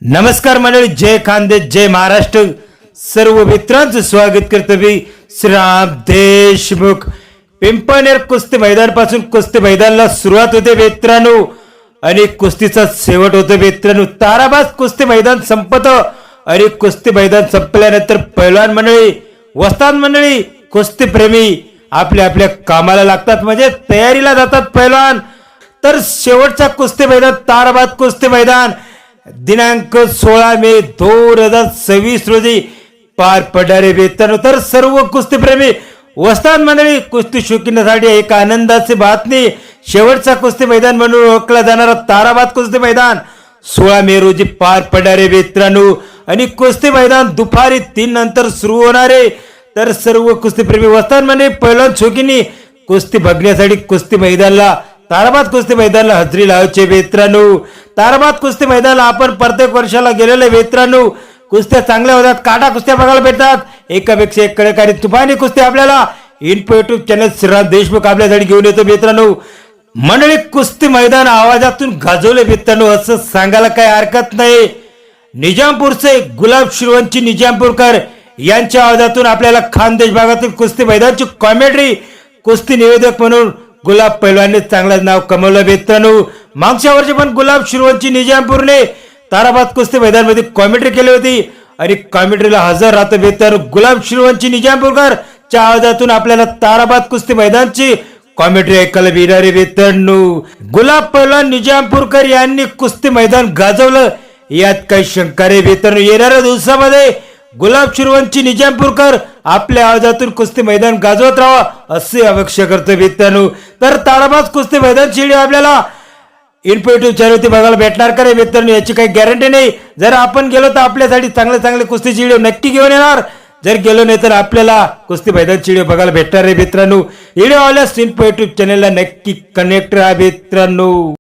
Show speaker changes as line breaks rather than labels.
नमस्कार मंडळी, जय खानदेश, जय महाराष्ट्र. सर्व मित्रांचं स्वागत करतो मी श्रीराम देशमुख. पिंपळनेर कुस्ती मैदान पासून कुस्ती मैदानाला सुरुवात होते मित्रांनो आणि कुस्तीचा शेवट होतो मित्रांनो. ताराबाद कुस्ती मैदान संपत आणि कुस्ती मैदान संपल्यानंतर पैलवान मंडळी, वस्ताद मंडळी, कुस्ती प्रेमी आपल्या आपल्या कामाला लागतात, म्हणजे तयारीला जातात पैलवान. तर शेवटचा कुस्ती मैदान ताराबाद कुस्ती मैदान दिनांक 16 मे 2026 रोजी पार पडणारे मित्रांनो. तर सर्व कुस्तीप्रेमी वस्ताद मंडळी, कुस्ती शौकीनासाठी एक आनंदाची बातमी. शेवटचा कुस्ती मैदान म्हणून ओळखला जाणारा ताराबाद कुस्ती मैदान 16 मे रोजी पार पडणारे मित्रांनो आणि कुस्ती मैदान दुपारी 3 नंतर सुरू होणारे. तर सर्व कुस्तीप्रेमी वस्ताद मंडळी, पैलवान शौकीनी कुस्ती बघण्यासाठी कुस्ती मैदानाला, ताराबाद कुस्ती मैदानाला हजेरी लावायचे मित्रांनो. ताराबाद कुस्ती मैदानाला आपण प्रत्येक वर्षाला गेलेले मित्रांनो. कुस्त्या चांगल्या होतात, काटा कुस्त्या बघायला भेटतात, एकापेक्षा एक कडक आणि तुफानी कुस्ती आपल्याला info YouTube channel Shriram Deshmukh आपल्यासाठी घेऊन येतो मित्रांनो. मंडळी, कुस्ती मैदान आवाजातून गाजवले मित्रांनो असं सांगायला काही हरकत नाही. निजामपूरचे गुलाब शिरवंची निजामपूरकर यांच्या आवाजातून आपल्याला खानदेश भागातील कुस्ती मैदानाची कॉमेंट्री, कुस्ती निवेदक म्हणून गुलाब पैलवानने चांगलं नाव कमवलं मित्रांनो. मागच्या वर्षी पण गुलाब शिरवंची निजामपूरने ताराबाद कुस्ती मैदानामध्ये कॉमेंट्री केली होती आणि कॉमेंट्रीला हजर राहतो मित्रांनो. गुलाब शिरवंची निजामपूरकर च्या आवाजातून आपल्याला ताराबाद कुस्ती मैदानची कॉमेंट्री ऐकायला मिळणारे मित्रांनो. गुलाब पैलवान निजामपूरकर यांनी कुस्ती मैदान गाजवलं यात काही शंका रे मित्रांनो. येणाऱ्या दिवसामध्ये गुलाब शिरवंची निजामपूरकर आपल्या आवाजातून कुस्ती मैदान गाजवत राहा असे अपेक्षा करतो मित्रांनो. तर ताराबाद कुस्ती मैदान शिडी आपल्याला इन्फो युट्यूब चॅनलवरती बघायला भेटणार का रे मित्रांनो, याची काही गॅरंटी नाही. जर आपण गेलो तर आपल्यासाठी चांगले चांगले कुस्तीचे व्हिडिओ नक्की घेऊन येणार, जर गेलो नाही तर आपल्याला कुस्ती मैदानचे व्हिडिओ बघायला भेटणार रे मित्रांनो. व्हिडिओ आल्यास इन्फो युट्यूब चॅनलला नक्की कनेक्ट राहा मित्रांनो.